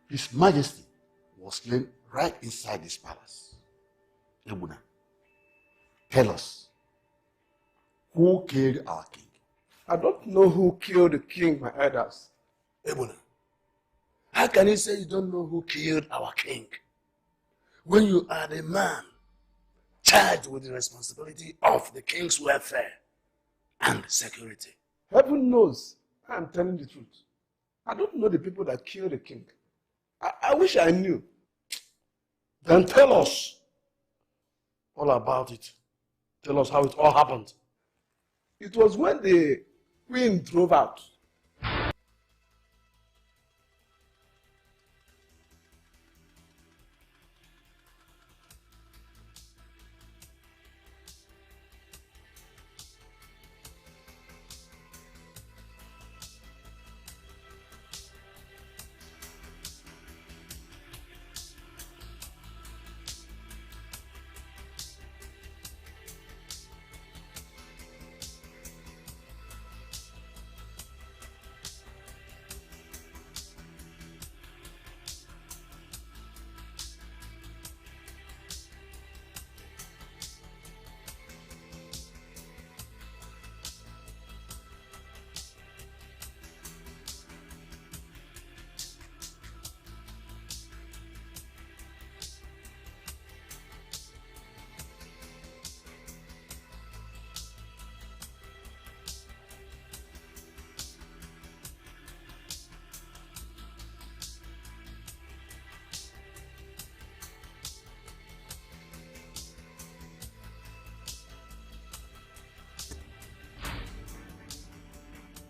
His Majesty was slain right inside this palace. Ebuna, tell us, who killed our king? I don't know who killed the king, my elders. Ebuna, how can you say you don't know who killed our king when you are the man charged with the responsibility of the king's welfare and security? Heaven knows I am telling the truth. I don't know the people that killed the king. I wish I knew. Then tell us all about it. Tell us how it all happened. It was when the queen drove out.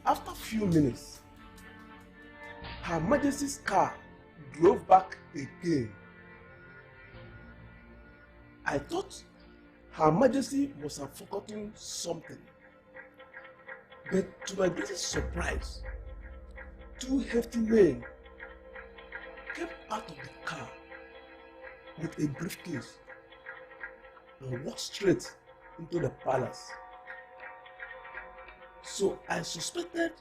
After a few minutes, Her Majesty's car drove back again. I thought Her Majesty must have forgotten something. But to my greatest surprise, two hefty men came out of the car with a briefcase and walked straight into the palace. So I suspected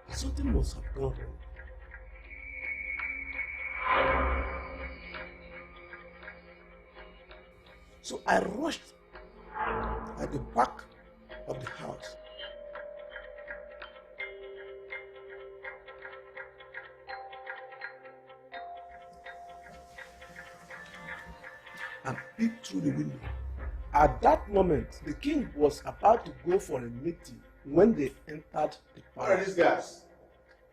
something must have gone wrong. So I rushed at the back of the house. And peeked through the window. At that moment, the king was about to go for a meeting when they entered the palace. What are these guys?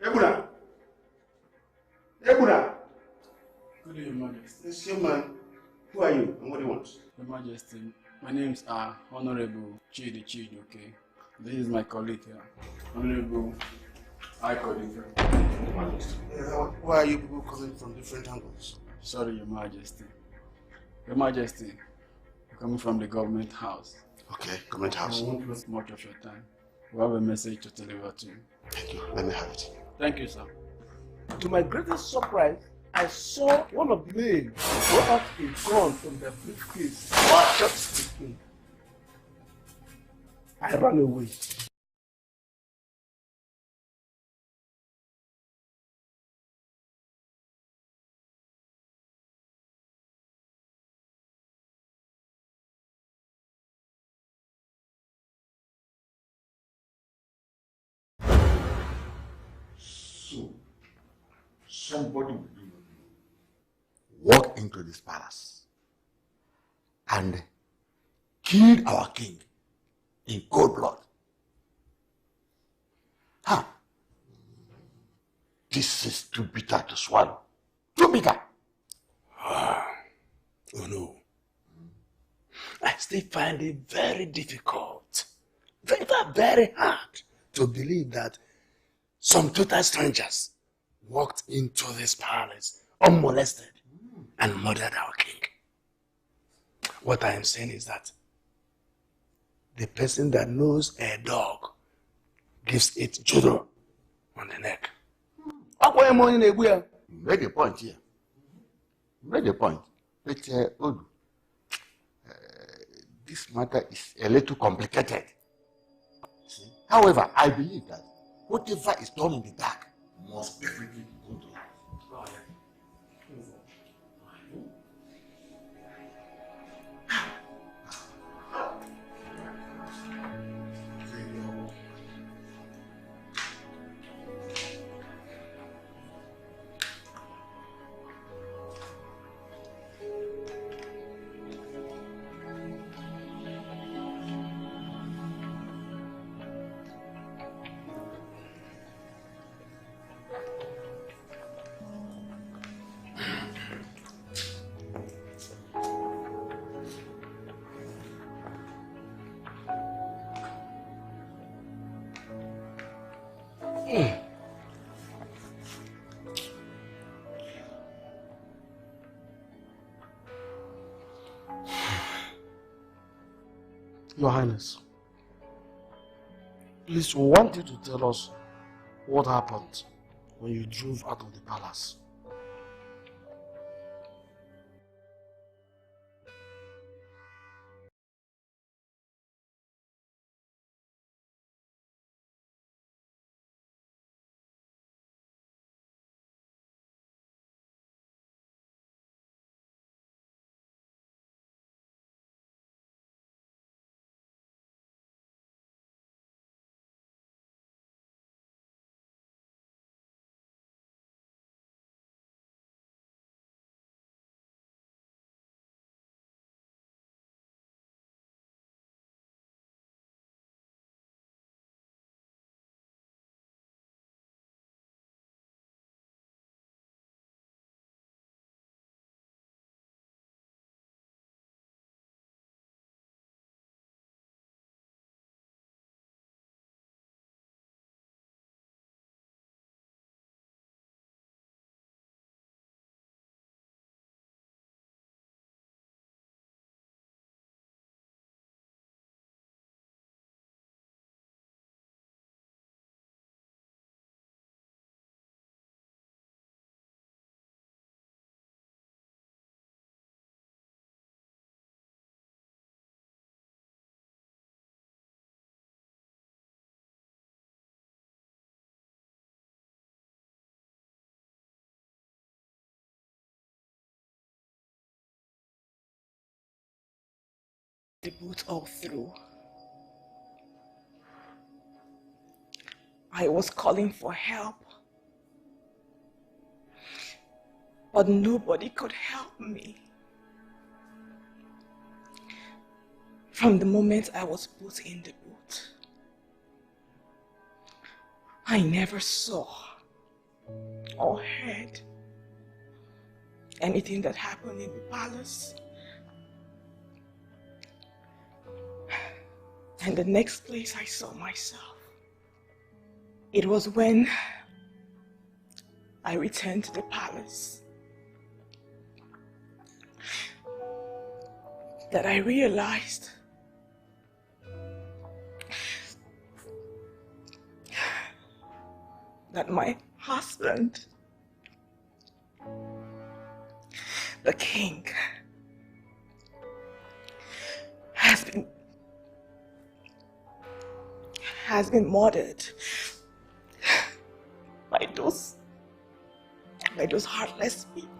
Ebuna! Ebuna! Good day, Your Majesty. This young man, who are you and what do you want? Your Majesty, my name's Honorable Chidi Chidoke. This is my colleague here, Honorable Ikodike. Why are you people coming from different angles? Sorry, Your Majesty. Your Majesty, we're coming from the government house. Okay, government house. I won't waste much of your time. We have a message to deliver to you. Thank you. Let me have it. Thank you, sir. To my greatest surprise, I saw one of the men draw out a gun from the briefcase and shot the king. I ran away. So, somebody walked into this palace and killed our king in cold blood. Huh? This is too bitter to swallow. Too bitter. Oh no. I still find it very difficult, very hard to believe that some total strangers walked into this palace unmolested and murdered our king. What I am saying is that the person that knows a dog gives it judo on the neck. You made a point here. You made a point. But, Odu, this matter is a little complicated. See? However, I believe that whatever is done in the dark must definitely go to light. Your Highness, please, we want you to tell us what happened when you drove out of the palace. The boat all through. I was calling for help, but nobody could help me. From the moment I was put in the boat, I never saw or heard anything that happened in the palace. And the next place I saw myself, it was when I returned to the palace that I realized that my husband, the king, has been murdered by those heartless people.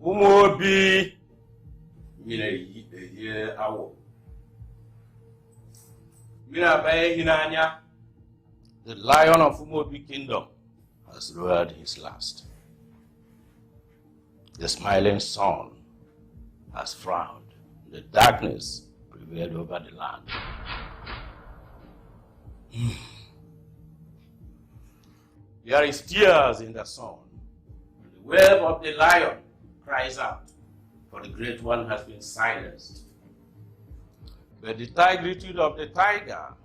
Umobi, mina ye awo. Mina bae hinanya. The lion of Umobi kingdom has roared his last. The smiling sun has frowned. The darkness prevailed over the land. There is tears in the sun. The wave of the lion cries out, for the great one has been silenced. But the tigritude of the tiger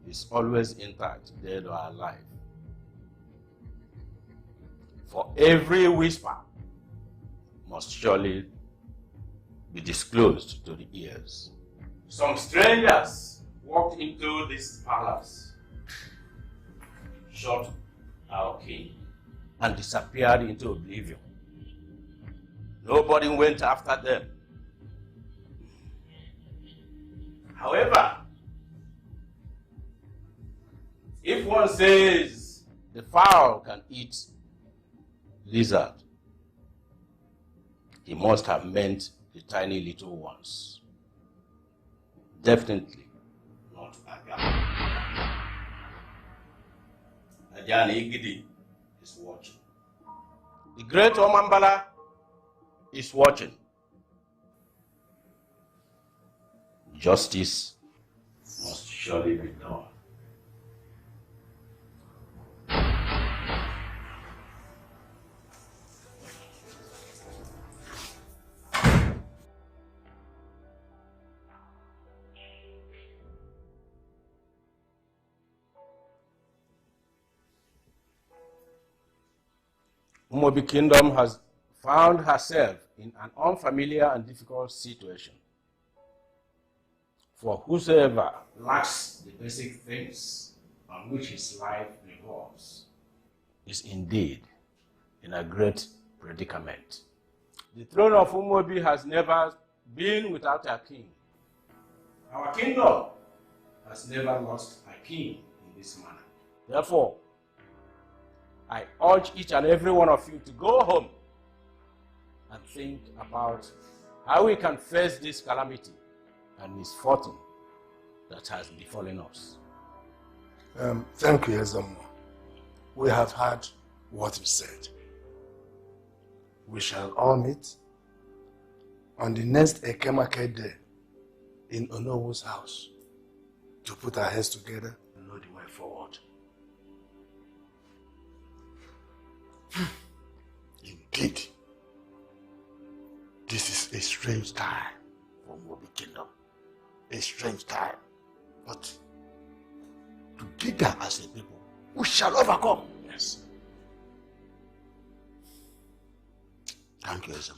is always intact, dead or alive. For every whisper must surely be disclosed to the ears. Some strangers walked into this palace, shot our king, and disappeared into oblivion. Nobody went after them. However, if one says the fowl can eat lizard, he must have meant the tiny little ones. Definitely not Agam. Ajani Igidi is watching. The great Omambala is watching. Justice must surely be done. Umuobi Kingdom has found herself in an unfamiliar and difficult situation. For whosoever lacks the basic things on which his life revolves is indeed in a great predicament. The throne of Umuobi has never been without a king. Our kingdom has never lost a king in this manner. Therefore, I urge each and every one of you to go home and think about how we can face this calamity and misfortune that has befallen us. Thank you, Ezomo. We have heard what you said. We shall all meet on the next Ekemake day in Onowu's house to put our heads together and know the way forward. Indeed, this is a strange time for Umuobi Kingdom. A strange time. But together as a people, we shall overcome. Yes. Thank you, Ezomo.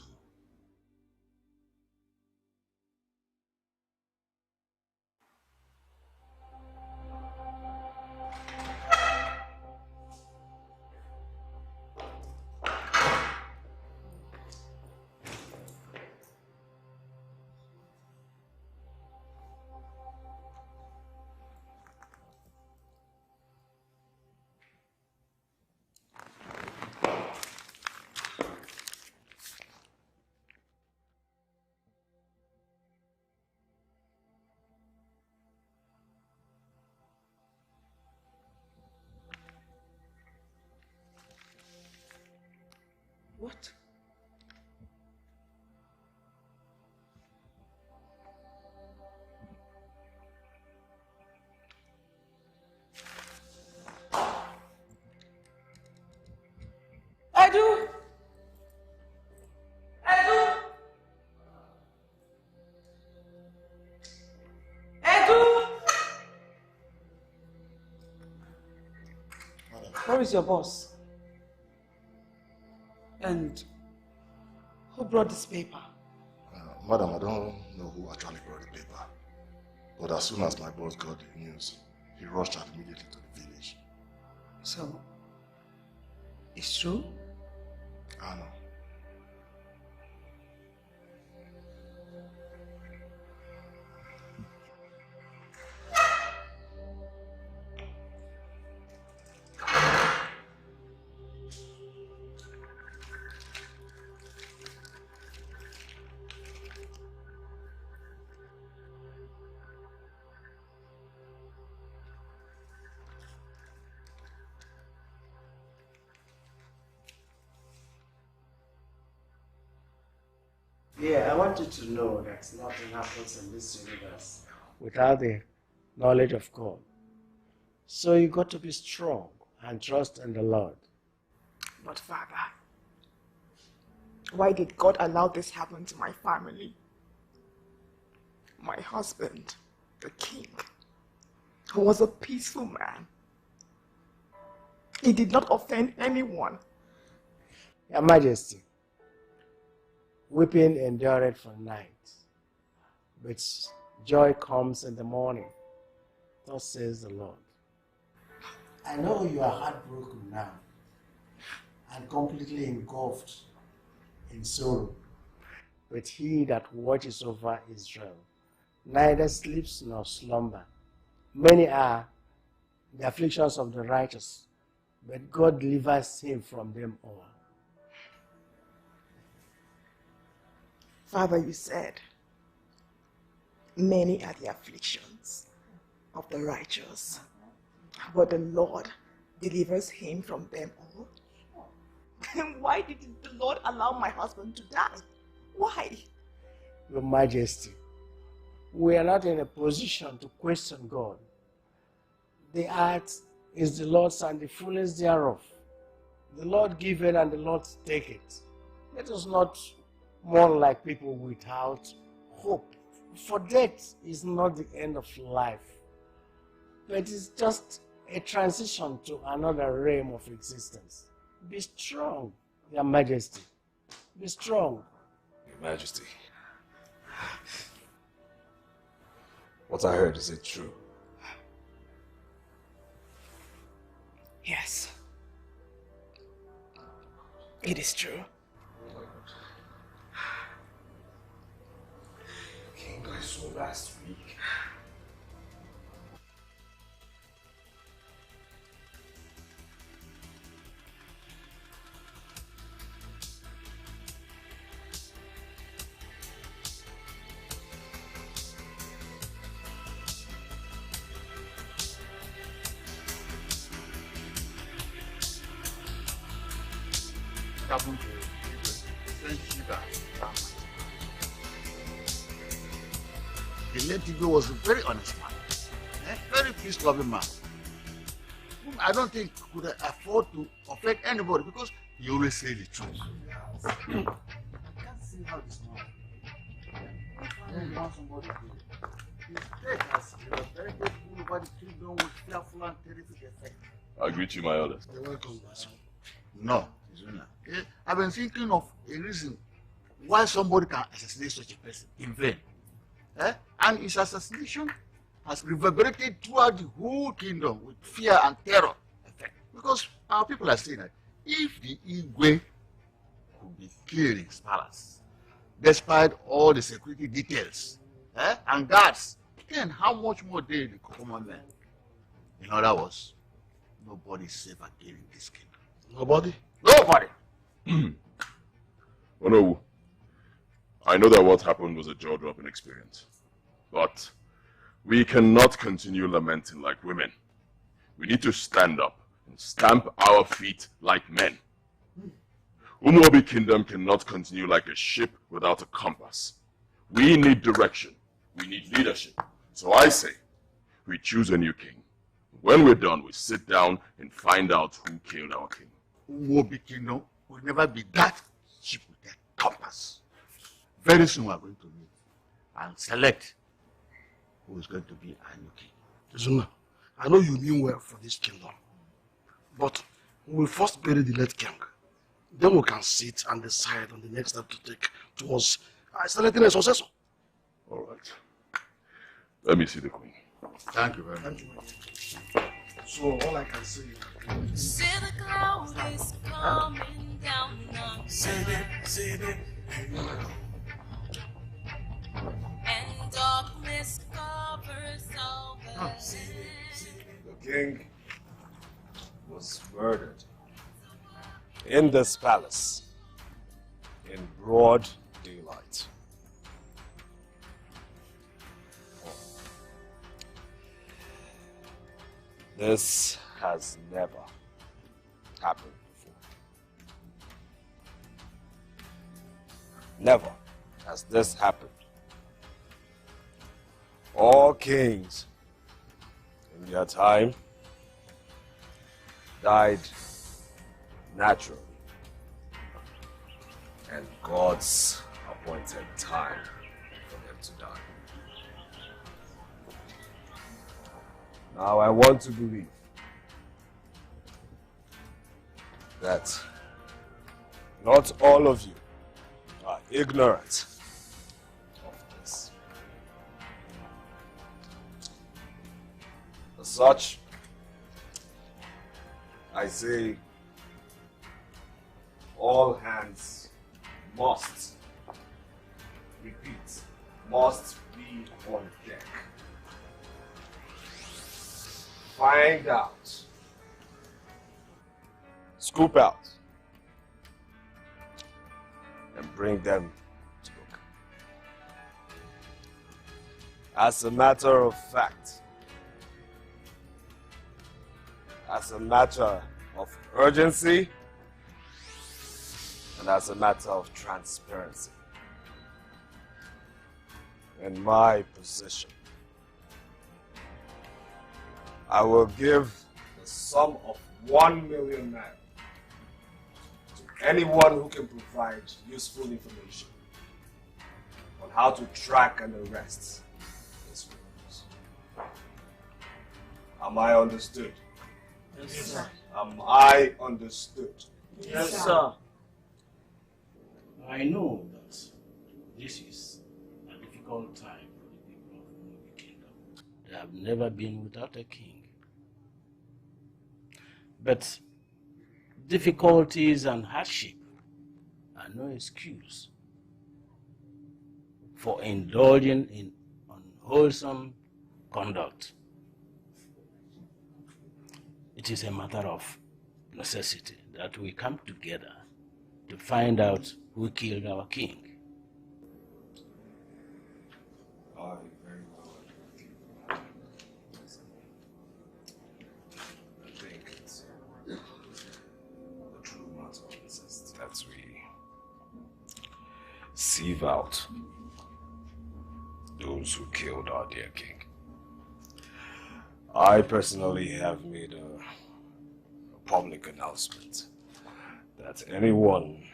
What? Edu! Edu! Edu! Where is your boss? And who brought this paper? Madam, I don't know who actually brought the paper. But as soon as my boss got the news, he rushed out immediately to the village. So, it's true? I know. Yeah, I want you to know that nothing happens in this universe without the knowledge of God. So you got to be strong and trust in the Lord. But Father, why did God allow this happen to my family? My husband, the king, who was a peaceful man. He did not offend anyone. Your Majesty, weeping endureth for night, but joy comes in the morning. Thus says the Lord. I know you are heartbroken now, and completely engulfed in sorrow. But he that watches over Israel neither sleeps nor slumber. Many are the afflictions of the righteous, but God delivers him from them all. Father, you said, many are the afflictions of the righteous, but the Lord delivers him from them all. Why did the Lord allow my husband to die? Why? Your Majesty, we are not in a position to question God. The earth is the Lord's and the fullness thereof. The Lord giveth and the Lord taketh. Let us not mourn like people without hope. For death is not the end of life, but it's just a transition to another realm of existence. Be strong, Your Majesty. Be strong. Your Majesty, what I heard, is it true? Yes. It is true. King, I saw last week. Happened to French Shiva. The late Igwe was a very honest man, very peace-loving man, whom I don't think could afford to offend anybody because he always said the truth. I can't see how this man wants somebody to his death has very good over the kingdom with fearful and terrific effect. I greet you, my elders. You're welcome, my son. No, Izuna. I've been thinking of a reason why somebody can assassinate such a person in vain. And his assassination has reverberated throughout the whole kingdom with fear and terror effect. Because our people are saying that if the Igwe could be killed in his palace, despite all the security details and guards, then how much more they the common men? In other words, nobody is safe again in this kingdom. Nobody? Nobody! Onowu, I know that what happened was a jaw-dropping experience, but we cannot continue lamenting like women. We need to stand up and stamp our feet like men. Umuobi Kingdom cannot continue like a ship without a compass. We need direction. We need leadership. So I say, we choose a new king. When we're done, we sit down and find out who killed our king. Umuobi Kingdom will never be that ship with that compass. Very soon we are going to meet and select who is going to be our new king. Izuna, I know you mean well for this kingdom, but we will first bury the late king. Then we can sit and decide on the next step to take towards selecting a successor. All right. Let me see the queen. Thank you very much. Thank you. So all I can say is... See the cloud is coming down now. And darkness covers over. The king was murdered in this palace in broad daylight. This has never happened before. Never has this happened. All kings in their time died naturally, and God's appointed time for them to die. Now I want to believe that not all of you are ignorant of this. As such, I say all hands must, repeat, must be on deck. Find out, scoop out, and bring them to book. As a matter of fact, as a matter of urgency, and as a matter of transparency, in my position, I will give the sum of 1 million naira to anyone who can provide useful information on how to track and arrest these criminals. Am I understood? Yes, sir. Am I understood? Yes, sir. I know that this is a difficult time for the people of Umubi Kingdom. They have never been without a king. But difficulties and hardship are no excuse for indulging in unwholesome conduct. It is a matter of necessity that we come together to find out who killed our king. I very well agree with you. I think it's the true matter of necessity that we sieve out those who killed our dear king. I personally have made a public announcement that anyone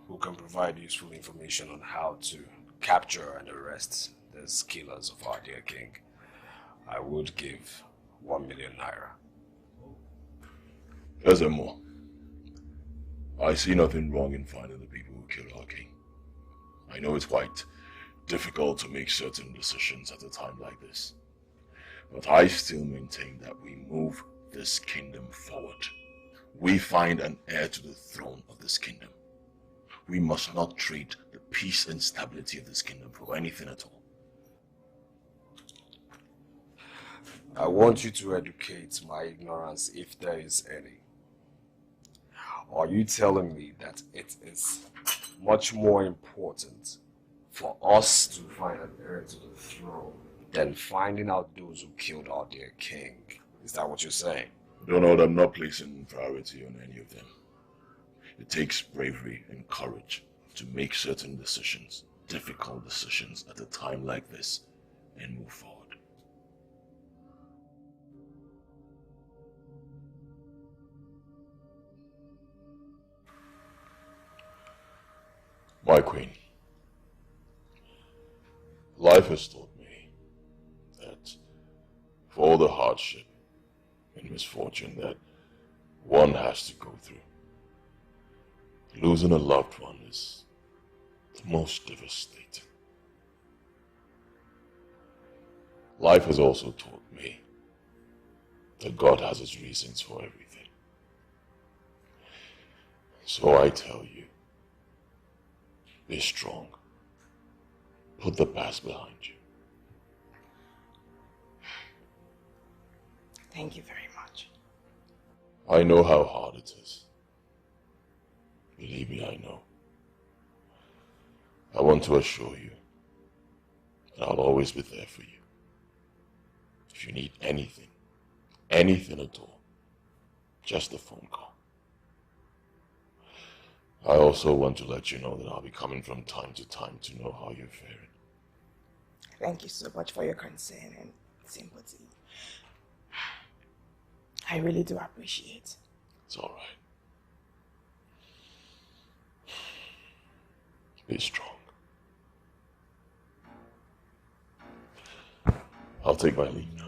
who can provide useful information on how to capture and arrest these killers of our dear king, I would give 1 million naira. Furthermore, I see nothing wrong in finding the people who killed our king. I know it's quite difficult to make certain decisions at a time like this, but I still maintain that we move this kingdom forward. We find an heir to the throne of this kingdom. We must not trade the peace and stability of this kingdom for anything at all. I want you to educate my ignorance if there is any. Are you telling me that it is much more important for us to find an heir to the throne than finding out those who killed our dear king? Is that what you're saying? Donald, I'm not placing priority on any of them. It takes bravery and courage to make certain decisions, difficult decisions at a time like this, and move forward. My queen, life has taught me that for all the hardship and misfortune that one has to go through, losing a loved one is the most devastating. Life has also taught me that God has his reasons for everything. So I tell you, be strong. Put the past behind you. Thank you very much. I know how hard it is. Believe me, I know. I want to assure you that I'll always be there for you. If you need anything at all, just a phone call. I also want to let you know that I'll be coming from time to time to know how you're faring. Thank you so much for your concern and sympathy. I really do appreciate. It's all right. Be strong. I'll take my leave now.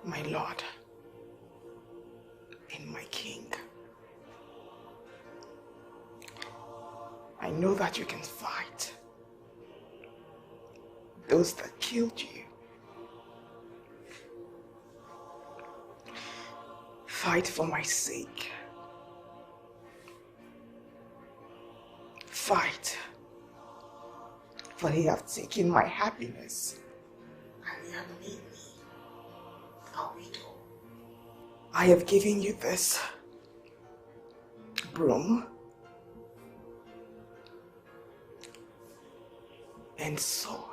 my Lord and my King, I know that you can fight those that killed you. Fight for my sake. Fight, for they have taken my happiness and they have made me a widow. I have given you this broom and sword.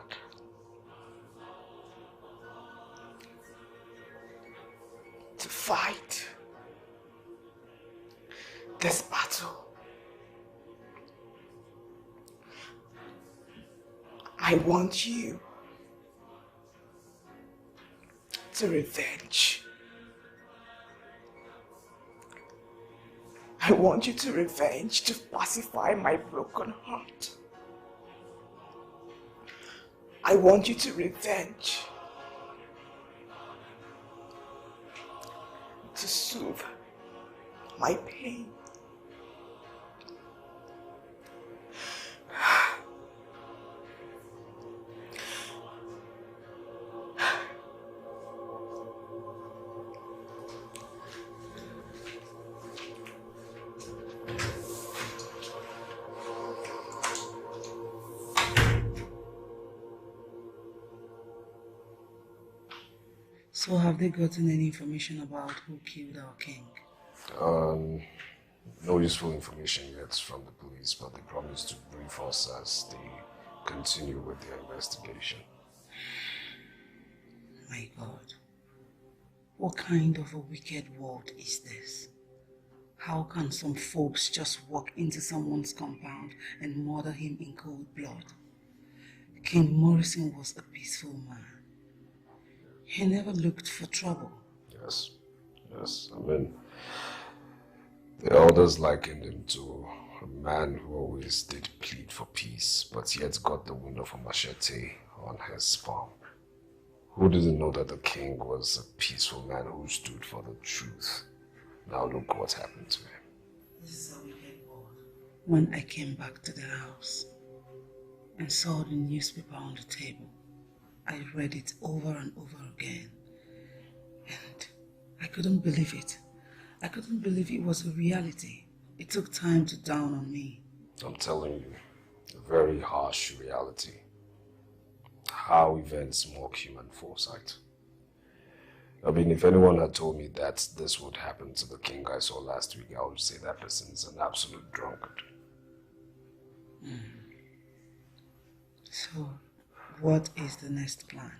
To fight this battle. I want you to revenge. I want you to revenge, to pacify my broken heart. I want you to revenge, to soothe my pain. So have they gotten any information about who killed our king? No useful information yet from the police, but they promised to brief us as they continue with their investigation. My God, what kind of a wicked world is this? How can some folks just walk into someone's compound and murder him in cold blood? King Morrison was a peaceful man. He never looked for trouble. Yes. I mean, the elders likened him to a man who always did plead for peace, but yet got the wound of a machete on his farm. Who didn't know that the king was a peaceful man who stood for the truth? Now look what happened to him. This is a wicked world. When I came back to the house and saw the newspaper on the table, I read it over and over again, and I couldn't believe it. I couldn't believe it was a reality. It took time to dawn on me. I'm telling you, a very harsh reality. How events mock human foresight. I mean, if anyone had told me that this would happen to the king I saw last week, I would say that person is an absolute drunkard. So, what is the next plan?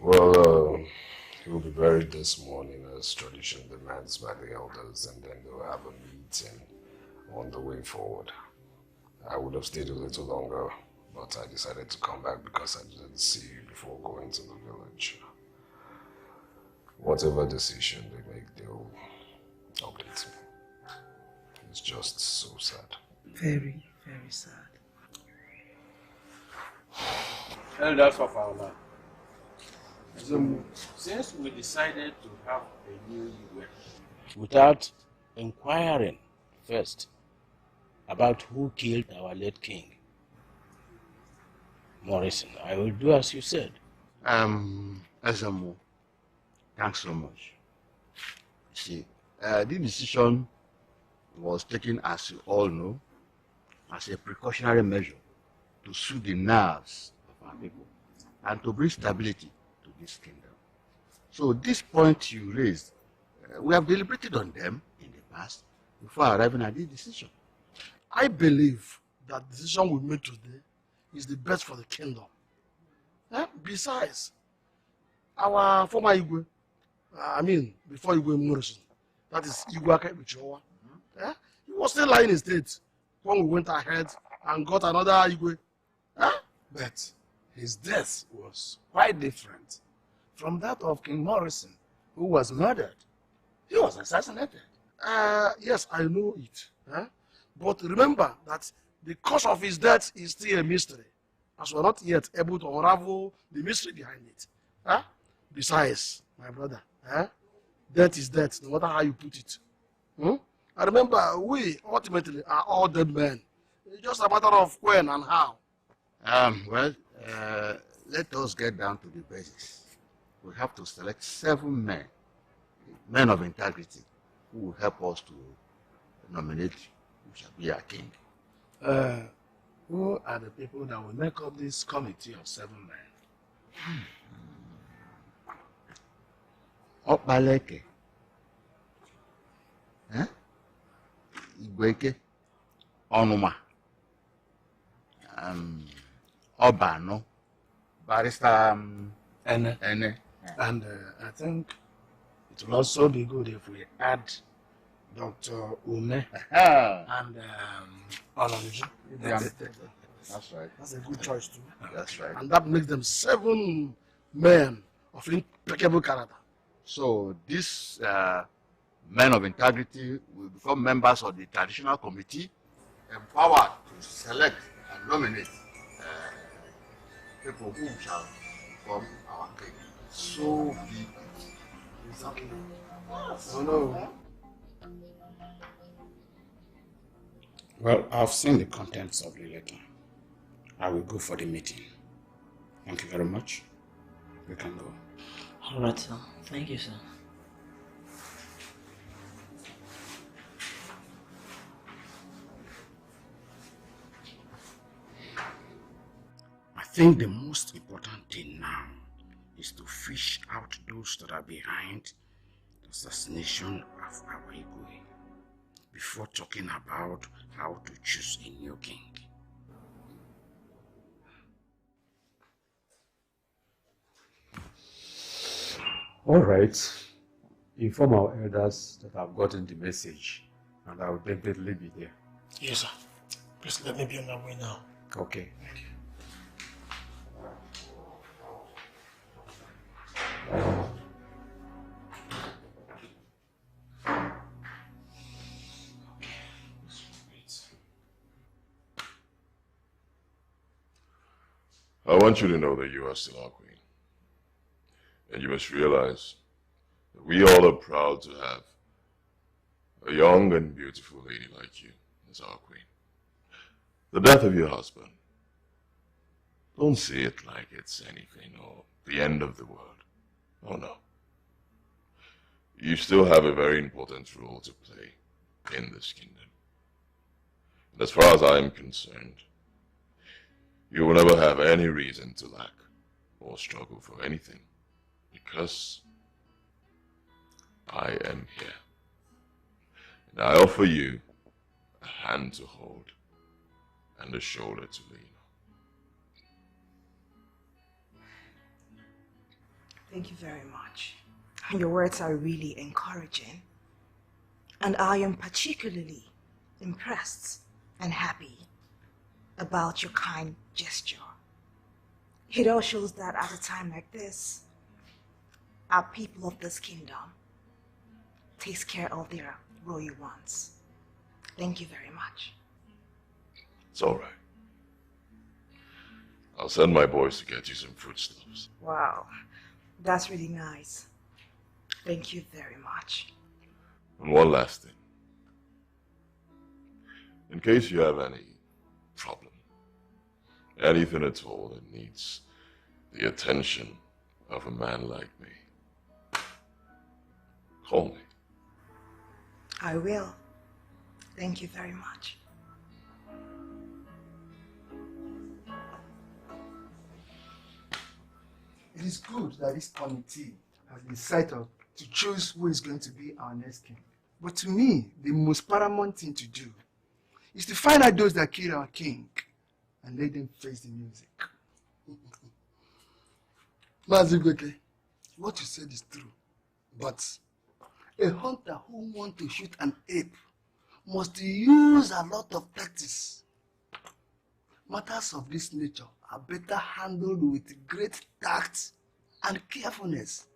Well, he will be buried this morning as tradition demands by the elders, and then they'll have a meeting on the way forward. I would have stayed a little longer, but I decided to come back because I didn't see you before going to the village. Whatever decision they make, they'll update me. It's just so sad. Very, very sad. Elders of our land. So, since we decided to have a new Igwe, without inquiring first about who killed our late king, Morrison, I will do as you said. Ezemo, thanks so much. See, the decision was taken, as you all know, as a precautionary measure to soothe the nerves of our people and to bring stability to this kingdom. So this point you raised, we have deliberated on them in the past before arriving at this decision. I believe that the decision we made today is the best for the kingdom. Besides, our former Igwe, before Igwe Morrison, that is Igwe Akaibichowa, he was still lying in state when we went ahead and got another Igwe. But his death was quite different from that of King Morrison, who was murdered. He was assassinated. Yes, I know it. But remember that the cause of his death is still a mystery, as we're not yet able to unravel the mystery behind it. Huh? Besides, my brother, death is death, no matter how you put it. Hmm? I remember we ultimately are all dead men. It's just a matter of when and how. Well, let us get down to the basics. We have to select 7 men, men of integrity, who will help us to nominate who shall be our king. Who are the people that will make up this committee of 7 men? Okpaleke, Igweke, Onuma, Obano, Barrister Ene. Ene. And I think it will also be good if we add Dr. Ume and Olonju. That's right. That's a good choice too. That's right. And that makes them 7 men of impeccable character. So these men of integrity will become members of the traditional committee, empowered to select and nominate people who shall become our king. So be it. Exactly. Oh no. Well, I've seen the contents of the letter. I will go for the meeting. Thank you very much. We can go. All right, sir. Thank you, sir. I think the most important thing now is to fish out those that are behind the assassination of our Igwe before talking about how to choose a new king. All right. Inform our elders that I've gotten the message and I will definitely be there. Yes, sir. Please let me be on my way now. Okay. I want you to know that you are still our queen. And you must realize that we all are proud to have a young and beautiful lady like you as our queen. The death of your husband, don't see it like it's anything or the end of the world. Oh no. You still have a very important role to play in this kingdom. And as far as I am concerned, you will never have any reason to lack or struggle for anything, because I am here. And I offer you a hand to hold and a shoulder to lean on. Thank you very much. Your words are really encouraging. And I am particularly impressed and happy about your kind gesture. It all shows that at a time like this, our people of this kingdom takes care of their royal ones. Thank you very much. It's all right. I'll send my boys to get you some foodstuffs. Wow, that's really nice. Thank you very much. And one last thing. In case you have any problem, anything at all that needs the attention of a man like me, call me. I will. Thank you very much. It is good that this committee has been set up to choose who is going to be our next king. But to me, the most paramount thing to do is to find out those that killed our king and let them face the music. Mazigweke, what you said is true, but a hunter who wants to shoot an ape must use a lot of practice. Matters of this nature are better handled with great tact and carefulness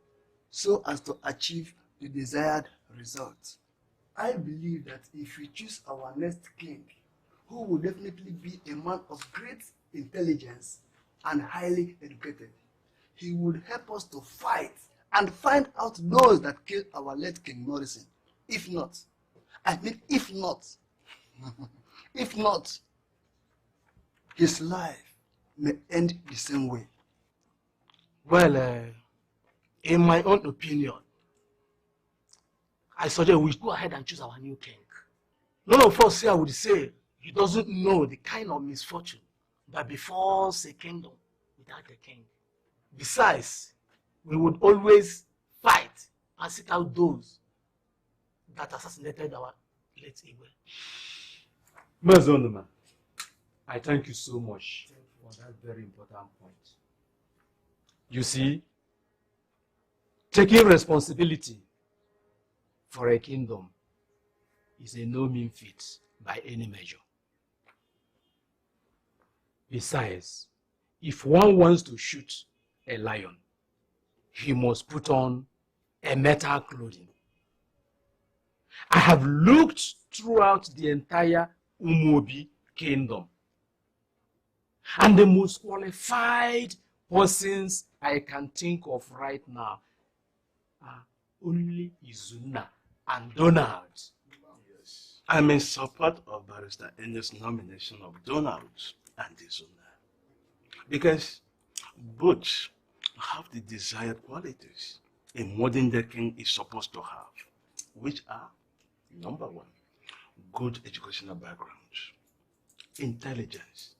so as to achieve the desired result. I believe that if we choose our next king, who will definitely be a man of great intelligence and highly educated, he would help us to fight and find out those that killed our late King Morrison. If not, if not, his life may end the same way. Well, in my own opinion, I suggest we go ahead and choose our new king. None of us here would say he doesn't know the kind of misfortune that befalls a kingdom without a king. Besides, we would always fight and seek out those that assassinated our late Igwe. Mazonuma, I thank you so much for that very important point. You see, taking responsibility for a kingdom is a no mean feat by any measure. Besides, if one wants to shoot a lion, he must put on a metal clothing. I have looked throughout the entire Umuobi kingdom, and the most qualified persons I can think of right now are only Izuna and Donald. Yes. I'm in support of Barrister Enye's nomination of Donald and Izuna, because both have the desired qualities a modern day king is supposed to have, which are, number one, good educational background, intelligence,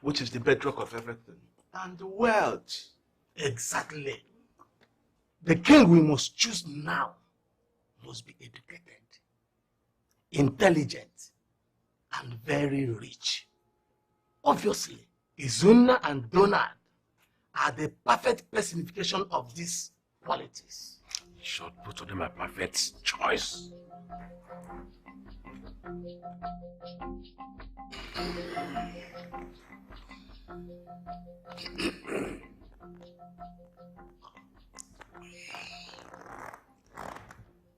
which is the bedrock of everything, and wealth. Exactly. The king we must choose now must be educated, intelligent, and very rich. Obviously, Izuna and Donald are the perfect personification of these qualities. Short, both of them are perfect choice.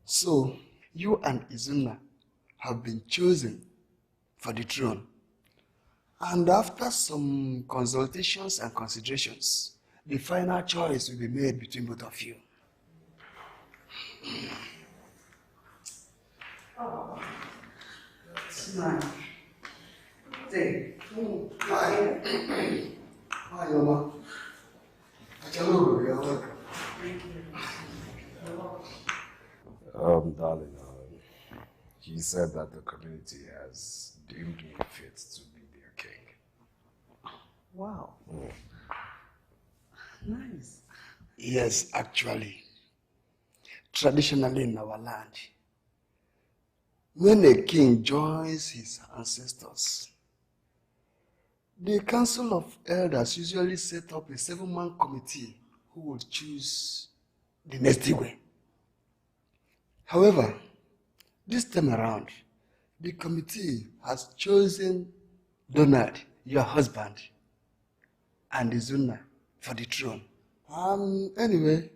So, you and Izuna have been chosen for the throne. And after some consultations and considerations, the final choice will be made between both of you. Oh, that's nice. Hey. Hi. Hi, Mama. Hello. Darling, he said that the community has deemed me fit to be their king. Wow. Nice. Yes, actually. Traditionally in our land, when a king joins his ancestors, the council of elders usually set up a 7-man committee who will choose the next Igwe. However, this time around, the committee has chosen Donald, your husband, and Izuna for the throne. Anyway,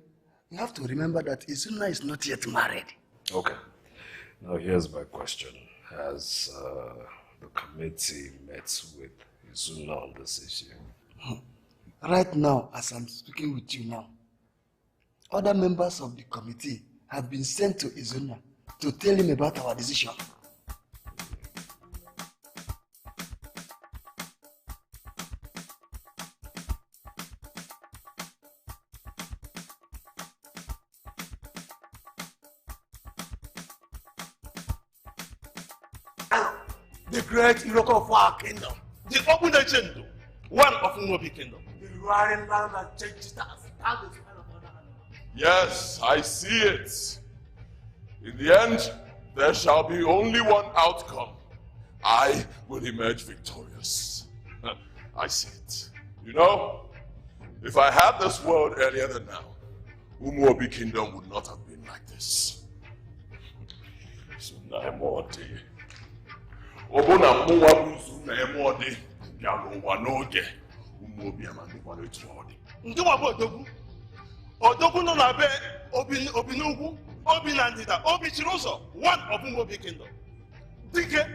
you have to remember that Izuna is not yet married. Okay. Now here's my question. Has the committee met with Izuna on this issue? Right now, as I'm speaking with you now, other members of the committee have been sent to Izuna to tell him about our decision. The great Iroko of our kingdom. The Ogunechendo, one of Umuobi kingdom. The roaring land that changes us. Yes, I see it. In the end, there shall be only one outcome. I will emerge victorious. I see it. You know, if I had this world earlier than now, Umuobi kingdom would not have been like this. So Naimode. Obona mwa buzu Naimode. Bialo wanoge. Umuobi amandikwa n'etrodi. Ndiwa bo dogu. Odogu no na be Obinugwu, Obi na Ndida, Obi Chiroso, one of Umuobi kingdom. Dike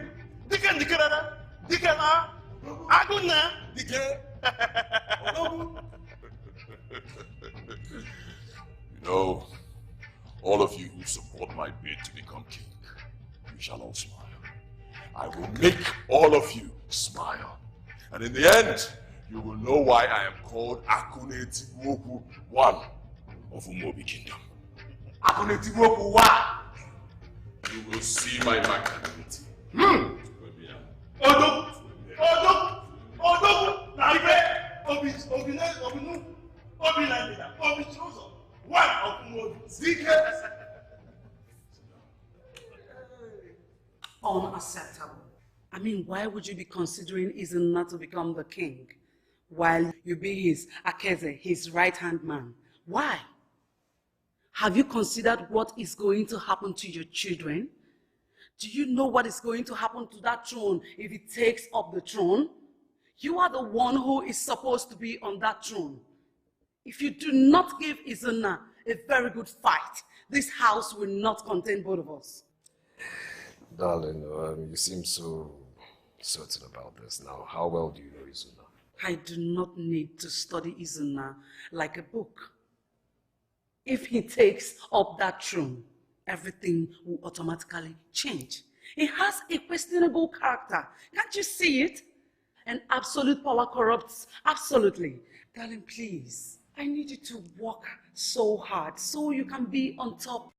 Ndikerara, Dike na, Aguna, Dike. You know, all of you who support my bid to become king, you shall all smile. I will make all of you smile. And in the end, you will know why I am called Akune Tigwoku, one of Umobi Kingdom. Akune Tigwoku, one! You will see my magnanimity. Unacceptable. I mean, why would you be considering Izunna to become the king while you be his Akeze, his right-hand man? Why? Have you considered what is going to happen to your children? Do you know what is going to happen to that throne if it takes up the throne? You are the one who is supposed to be on that throne. If you do not give Izunna a very good fight, this house will not contain both of us. Darling, you seem so certain about this now. How well do you know Izunna? I do not need to study Izunna like a book. If he takes up that throne, everything will automatically change. He has a questionable character. Can't you see it? And absolute power corrupts absolutely. Darling, please, I need you to work so hard so you can be on top.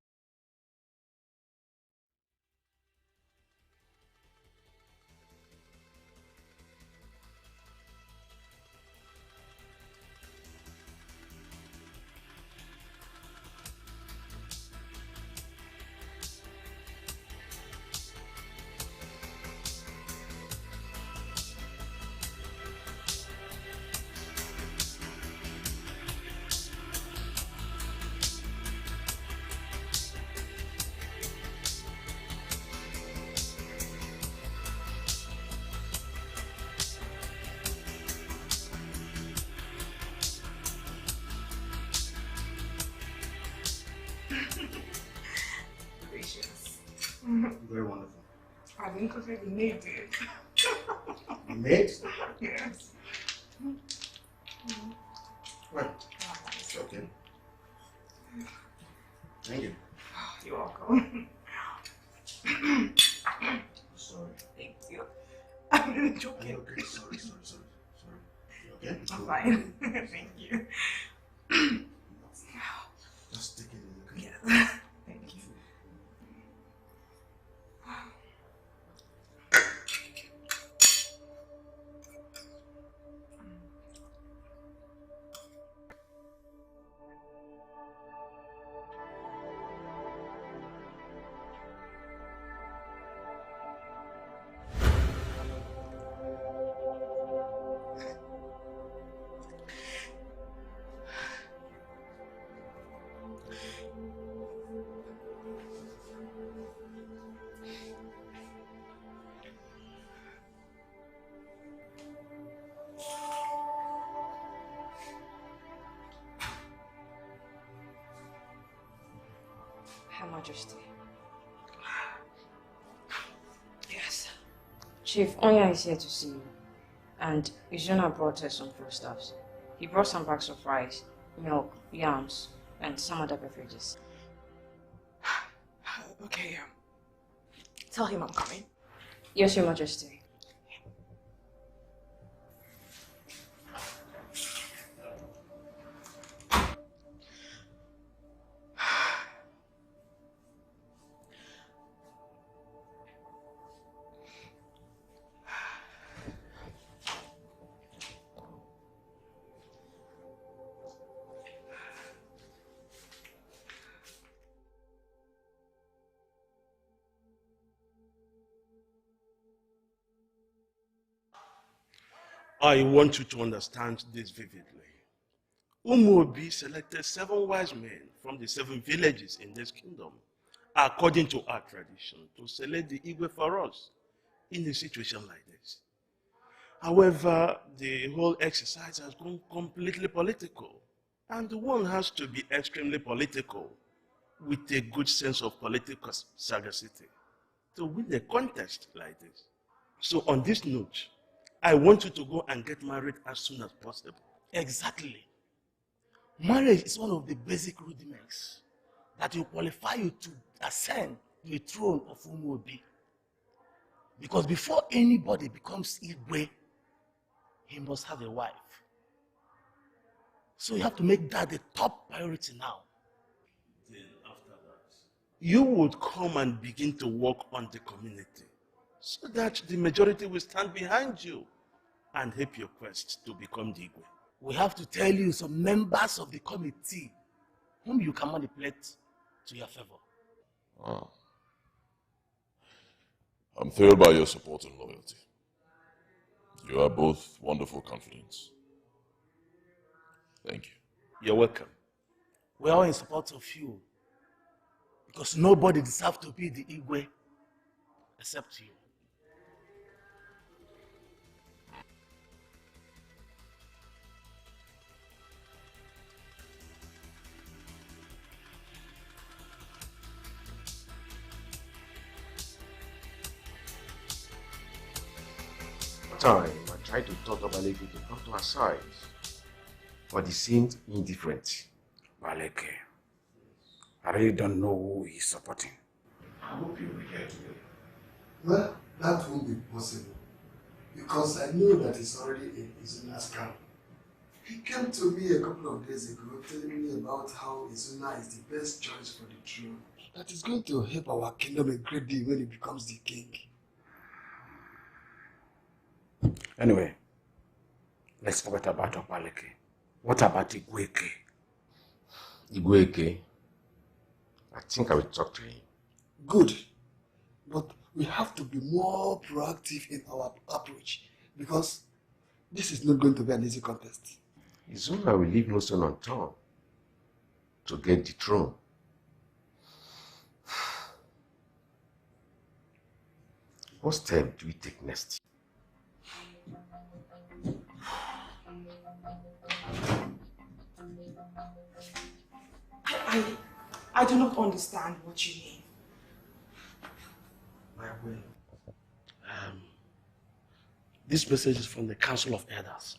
Very wonderful. I didn't think you made it. You made? Yes. Well, it's okay. Thank you. You're welcome. Sorry. Thank you. I'm really joking. Okay, sorry. You okay? I'm fine. Thank you. Just take it easy, okay? Yes. Thank you. Her Majesty. Yes. Chief Onya is here to see you. And Izunna brought her some foodstuffs. He brought some bags of rice, milk, yams, and some other beverages. Okay, tell him I'm coming. Yes, Your Majesty. I want you to understand this vividly. Umuobi selected 7 wise men from the 7 villages in this kingdom, according to our tradition, to select the Igwe for us in a situation like this. However, the whole exercise has gone completely political, and one has to be extremely political with a good sense of political sagacity to win a contest like this. So on this note, I want you to go and get married as soon as possible. Exactly. Marriage is one of the basic rudiments that will qualify you to ascend to the throne of Umuobi. Because before anybody becomes Igwe, he must have a wife. So you have to make that the top priority now. Then after that, you would come and begin to work on the community so that the majority will stand behind you and help your quest to become the Igwe. We have to tell you some members of the committee whom you can manipulate to your favor. Ah. I'm thrilled by your support and loyalty. You are both wonderful confidants. Thank you. You're welcome. We are all in support of you. Because nobody deserves to be the Igwe except you. Time I tried to talk Baleke to come to her side, but he seemed indifferent. Baleke, I really don't know who he's supporting. I hope you will hear today. Well, that won't be possible because I know that it's already in Izuna's camp. He came to me a couple of days ago telling me about how Izuna is the best choice for the throne. That is going to help our kingdom a great deal when he becomes the king. Anyway, let's forget about Baleke. What about Igweke? Igweke, I think I will talk to him. Good. But we have to be more proactive in our approach because this is not going to be an easy contest. Izuna will leave no stone unturned to get the throne. What step do we take next? I do not understand what you mean. My will. This message is from the Council of Elders.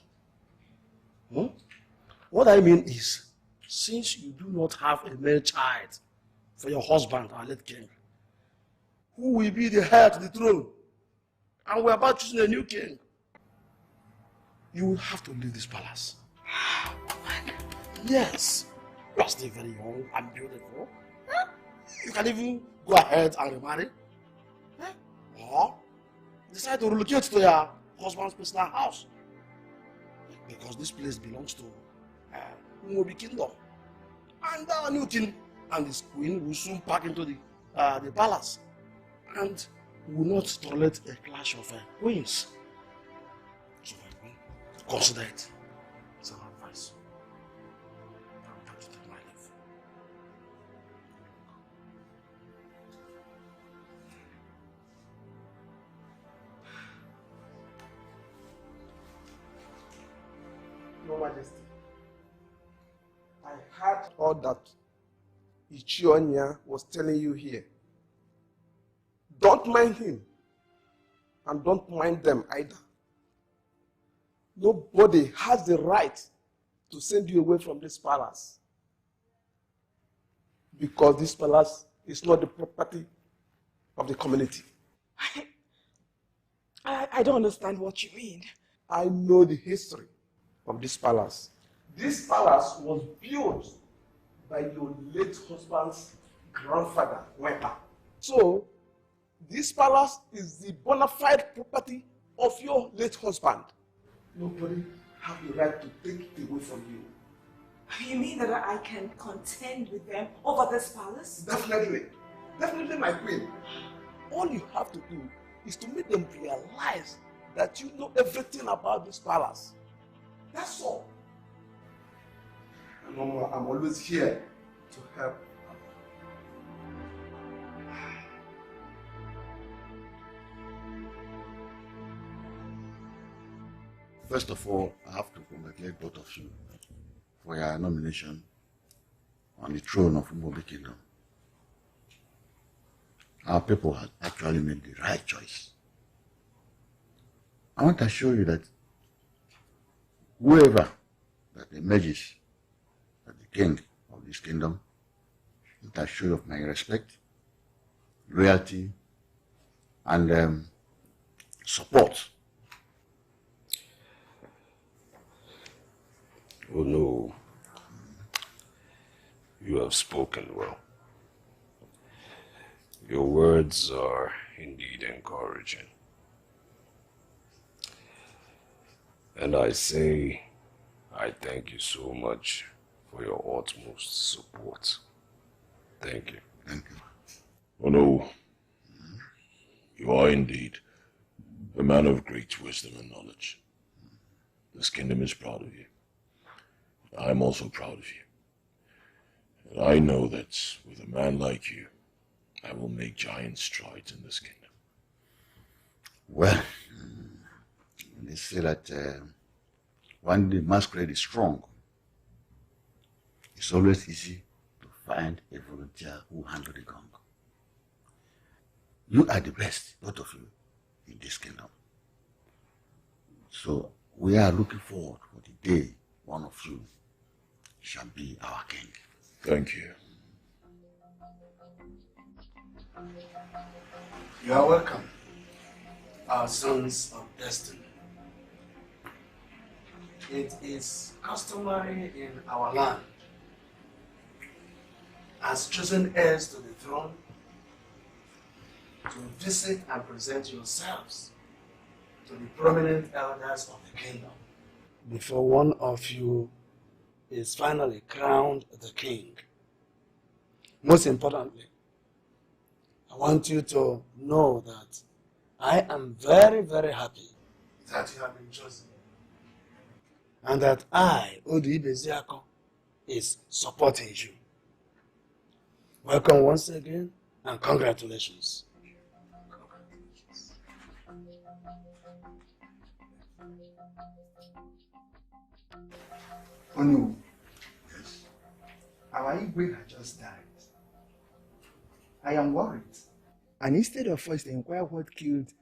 What I mean is, since you do not have a male child for your husband, our late king, who will be the heir to the throne, and we're about choosing a new king, you will have to leave this palace. Yes, you are still very young and beautiful. You can even go ahead and remarry. Or decide to relocate to your husband's personal house. Because this place belongs to Umuobi Kingdom. And our new king and his queen will soon pack into the palace. And will not tolerate a clash of queens. So consider it. It's an advice. I'm trying to take my leave. Your Majesty, I heard all that Ichionya was telling you here. Don't mind him, and don't mind them either. Nobody has the right to send you away from this palace, because this palace is not the property of the community. I don't understand what you mean. I know the history of this palace. This palace was built by your late husband's grandfather, Weta. So, this palace is the bona fide property of your late husband. Nobody has the right to take it away from you. You mean that I can contend with them over this palace? Definitely. Definitely, my queen. All you have to do is to make them realize that you know everything about this palace. That's all. And I'm always here to help. First of all, I have to congratulate both of you for your nomination on the throne of Umuobi Kingdom. Our people have actually made the right choice. I want to assure you that whoever that emerges at king of this kingdom with a show of my respect, loyalty, and support. Oh no, you have spoken well. Your words are indeed encouraging. And I say, I thank you so much for your utmost support. Thank you. Thank you. Oh no, you are indeed a man of great wisdom and knowledge. This kingdom is proud of you. I am also proud of you. And I know that with a man like you, I will make giant strides in this kingdom. Well, they say that when the masquerade is strong, it's always easy to find a volunteer who handle the gun. You are the best, both of you, in this kingdom. So we are looking forward for the day one of you shall be our king. Thank you. You are welcome, our sons of destiny. It is customary in our land, as chosen heirs to the throne, to visit and present yourselves to the prominent elders of the kingdom before one of you is finally crowned the king. Most importantly, I want you to know that I am very, very happy that you have been chosen. And that I, Odi Beziako, is supporting you. Welcome once again and congratulations. Oh no. Yes. Our Igwe had just died. I am worried. And instead of us to inquire what killed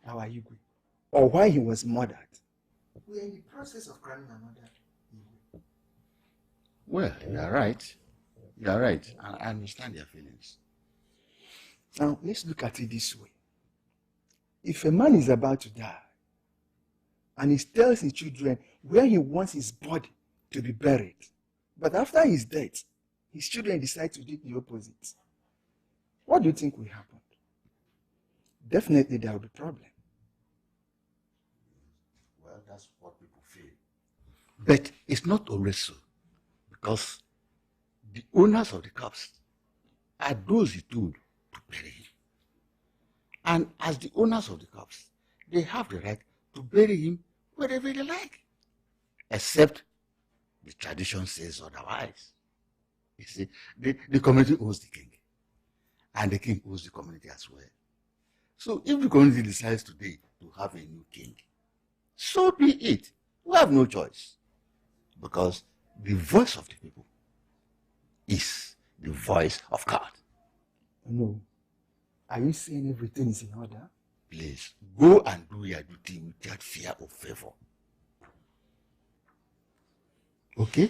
our Igwe, or why he was murdered, we are in the process of crowning another Igwe. Well, you are right. You are right. And I understand their feelings. Now, let's look at it this way. If a man is about to die, and he tells his children where he wants his body to be buried, but after his death, his children decide to do the opposite, what do you think will happen? Definitely there will be problem. Well, that's what people feel. But it's not always so. Because the owners of the corpse are those he told to bury him. And as the owners of the corpse, they have the right to bury him wherever they like. Except the tradition says otherwise. You see, the community owns the king. And the king owns the community as well. So if the community decides today to have a new king, so be it. We have no choice. Because the voice of the people is the voice of God. No. Are you saying everything is in order? Please, go and do your duty without fear or favor. Okay?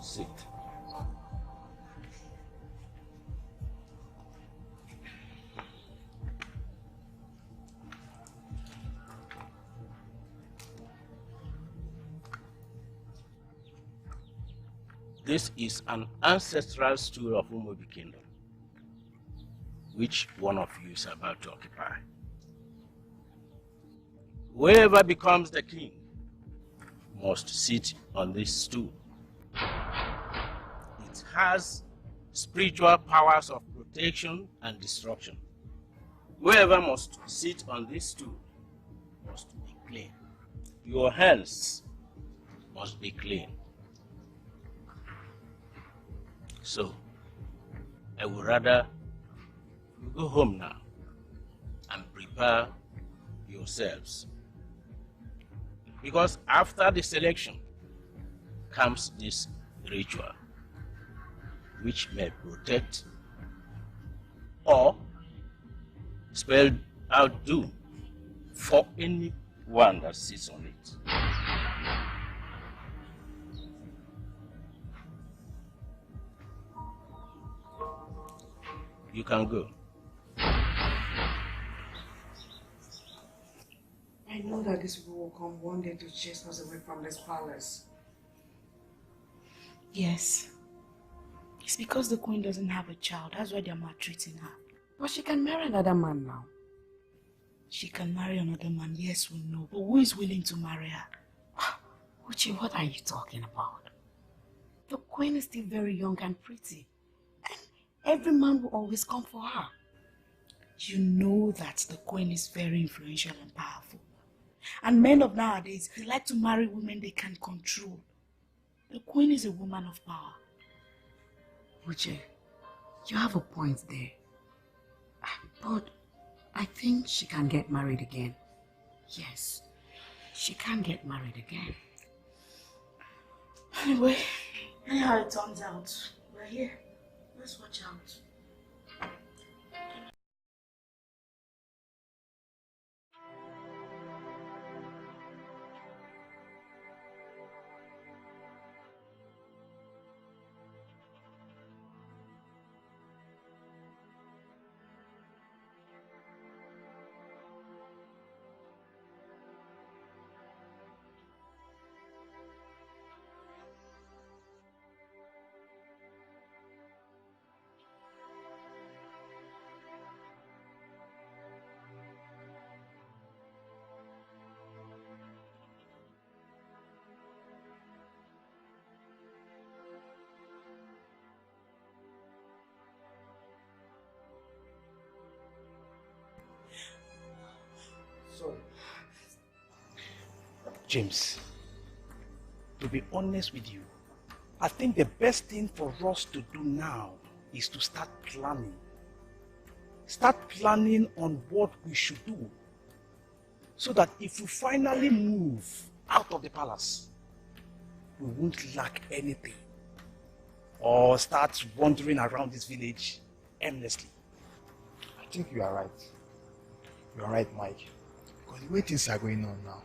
Sit. This is an ancestral stool of Umubi Kingdom, which one of you is about to occupy. Whoever becomes the king must sit on this stool. It has spiritual powers of protection and destruction. Whoever must sit on this stool must be clean. Your hands must be clean. So, I would rather you go home now and prepare yourselves Because after the selection comes this ritual, which may protect or spell out doom for anyone that sits on it. You can go. I know that these people will come one day to chase us away from this palace. Yes. It's because the queen doesn't have a child. That's why they're maltreating her. But she can marry another man now. She can marry another man, yes, we know. But who is willing to marry her? Uche, what are you talking about? The queen is still very young and pretty. And every man will always come for her. You know that the queen is very influential and powerful. And men of nowadays, they like to marry women they can control. The queen is a woman of power. Uche, you have a point there. But I think she can get married again. Yes, she can get married again. Anyway, anyhow it turns out, we're here. Let's watch out. Sorry. James, to be honest with you, I think the best thing for us to do now is to start planning. Start planning on what we should do. So that if we finally move out of the palace, we won't lack anything. Or start wandering around this village endlessly. I think you are right. You are right, Mike. Because the way things are going on now,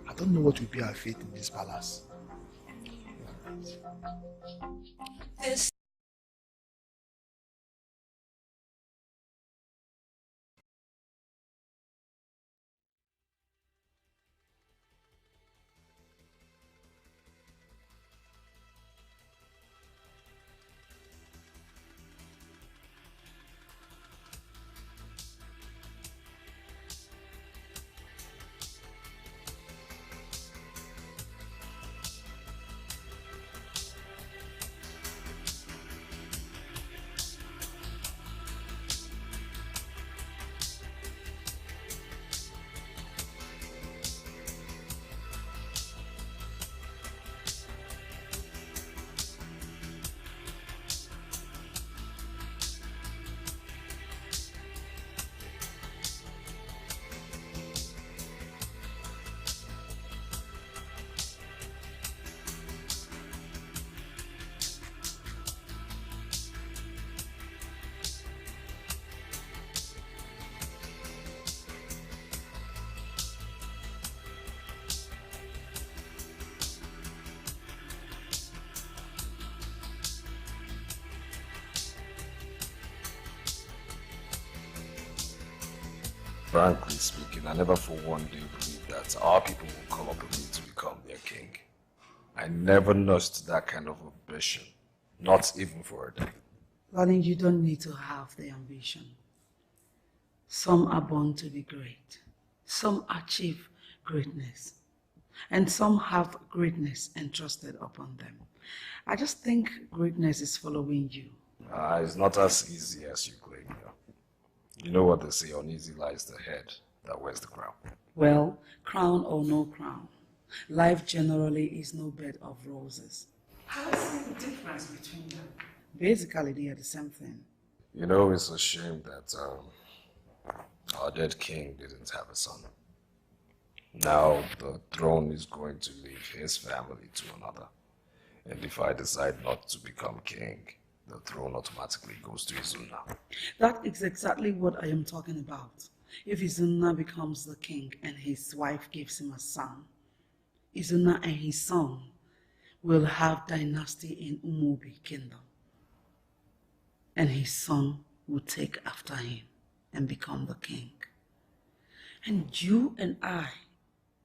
I don't know what will be our fate in this palace. This Frankly speaking, I never for one day believed that our people will call upon me to become their king. I never nursed that kind of ambition, not even for a day. Darling, you don't need to have the ambition. Some are born to be great. Some achieve greatness. And some have greatness entrusted upon them. I just think greatness is following you. It's not as easy as you claim. You know what they say, uneasy lies the head that wears the crown. Well, crown or no crown, life generally is no bed of roses. How is the difference between them? Basically, they are the same thing. You know, it's a shame that our dead king didn't have a son. Now the throne is going to leave his family to another. And if I decide not to become king, the throne automatically goes to Izuna. That is exactly what I am talking about. If Izuna becomes the king and his wife gives him a son, Izuna and his son will have dynasty in Umuobi kingdom. And his son will take after him and become the king. And you and I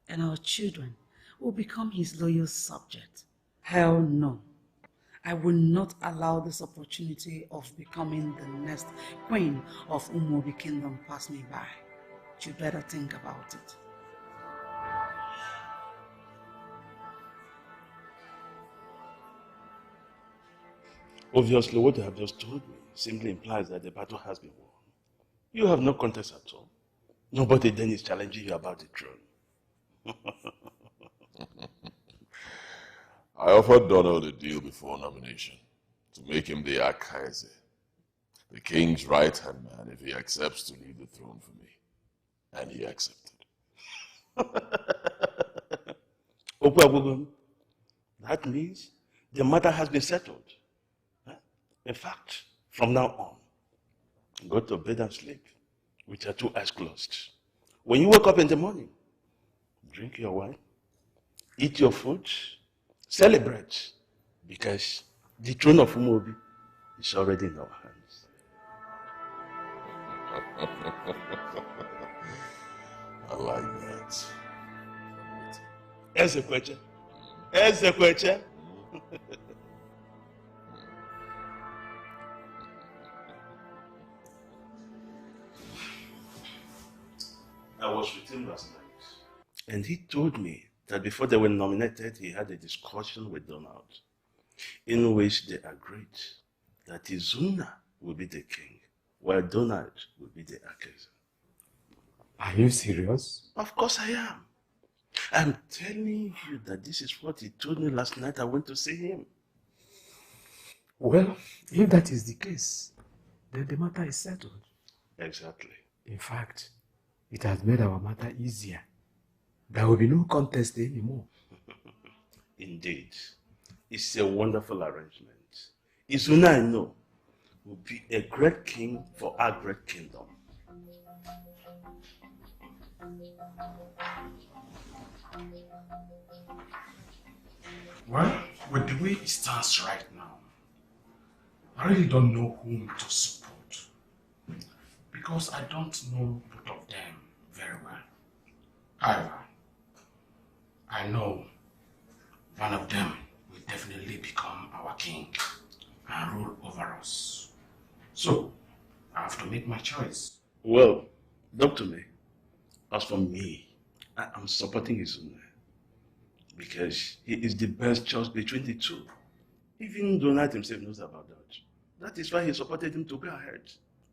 and our children will become his loyal subject. Hell no. I will not allow this opportunity of becoming the next queen of Umuobi kingdom pass me by. You better think about it. Obviously, what you have just told me simply implies that the battle has been won. You have no contest at all. Nobody then is challenging you about the throne. I offered Donald a deal before nomination to make him the Akaize, the king's right-hand man, if he accepts to leave the throne for me. And he accepted. That means the matter has been settled. In fact, from now on, go to bed and sleep with your 2 eyes closed. When you wake up in the morning, drink your wine, eat your food, celebrate, because the throne of Umuobi is already in our hands. I like that. Ezekweche. Ezekweche. I was with him last night, and he told me that before they were nominated, he had a discussion with Donald, in which they agreed that Izuna will be the king, while Donald will be the Akaize. Are you serious? Of course I am. I'm telling you that this is what he told me last night. I went to see him. Well, if that is the case, then the matter is settled. Exactly. In fact, it has made our matter easier. There will be no contest anymore. Indeed. It's a wonderful arrangement. Izuna, I know, will be a great king for our great kingdom. Well, with the way it stands right now, I really don't know whom to support. Because I don't know both of them very well. However, I know one of them will definitely become our king and rule over us. So, I have to make my choice. Well, Dr. May, as for me, I am supporting Izuna because he is the best choice between the two. Even Donald himself knows about that. That is why he supported him to go ahead.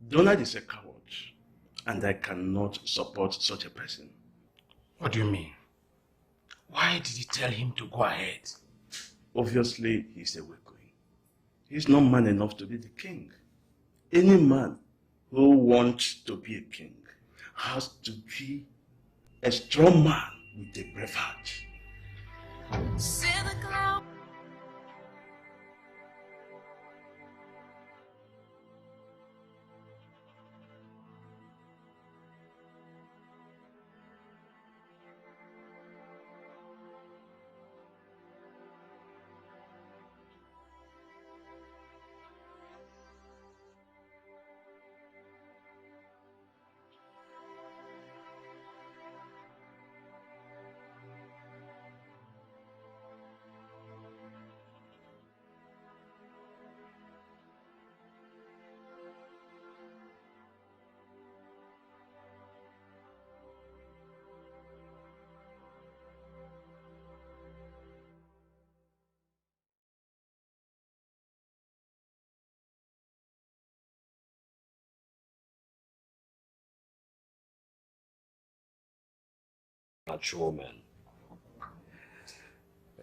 Donald is a coward, and I cannot support such a person. What do you mean? Why did you tell him to go ahead? Obviously, he's a weakling. He's not man enough to be the king. Any man who wants to be a king has to be a strong man with a brave heart. Mature man.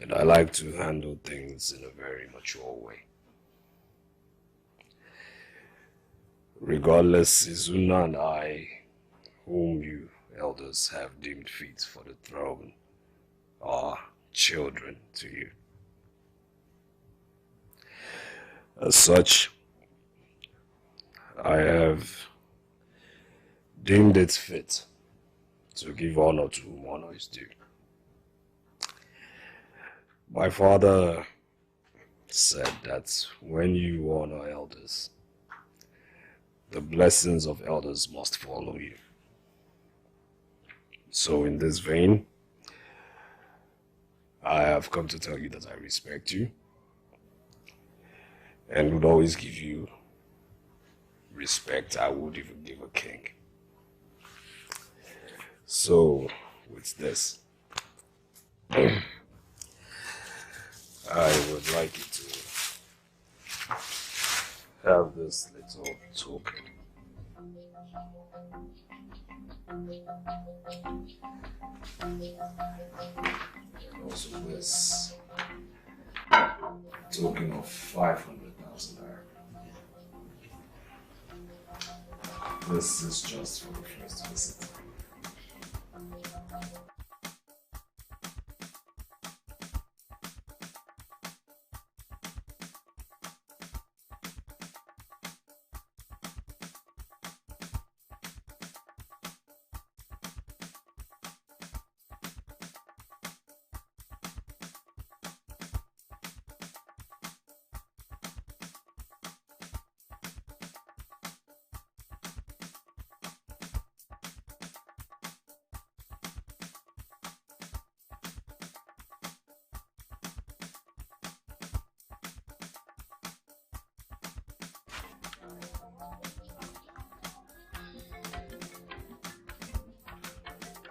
And I like to handle things in a very mature way. Regardless, Izuna and I, whom you elders have deemed fit for the throne are children to you. As such, I have deemed it fit to give honor to whom honor is due. My father said that when you honor elders, the blessings of elders must follow you. So in this vein, I have come to tell you that I respect you and would always give you respect I would even give a king. So, with this, I would like you to have this little token. And also this token of 500,000 naira. This is just for the first visit.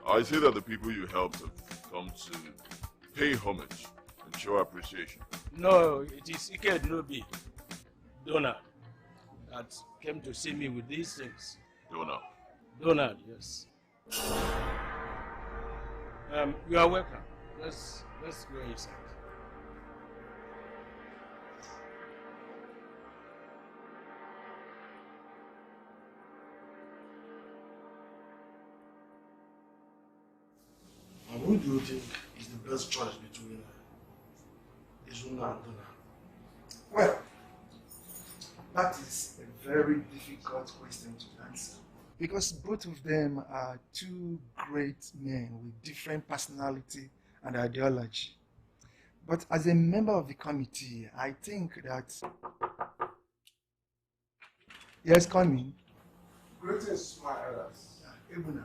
I see that the people you helped have come to pay homage and show appreciation. No, it is Ike Nobi, Donald, that came to see me with these things. Donald? Donald, yes. You are welcome. Let's go inside. And who do you think is the best choice between Izuna and Dona? Well, that is a very difficult question to answer. Because both of them are two great men with different personality and ideology. But as a member of the committee, I think that... Yes, come in. Greetings, my elders. Ebuna,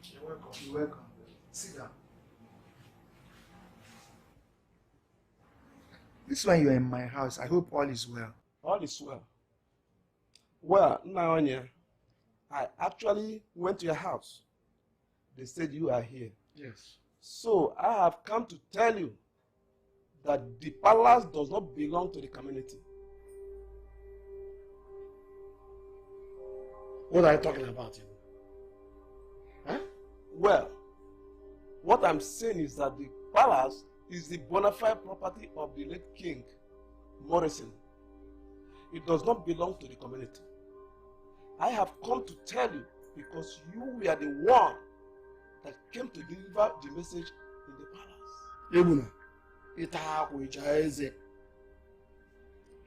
you're welcome. You're welcome. Sit down. This one you're in my house. I hope all is well. All is well. Well, Naonya, I actually went to your house. They said you are here. Yes. So I have come to tell you that the palace does not belong to the community. What are you talking about? Huh? Well, what I'm saying is that the palace is the bona fide property of the late King Morrison. It does not belong to the community. I have come to tell you because you were the one that came to deliver the message in the palace. Ebuna,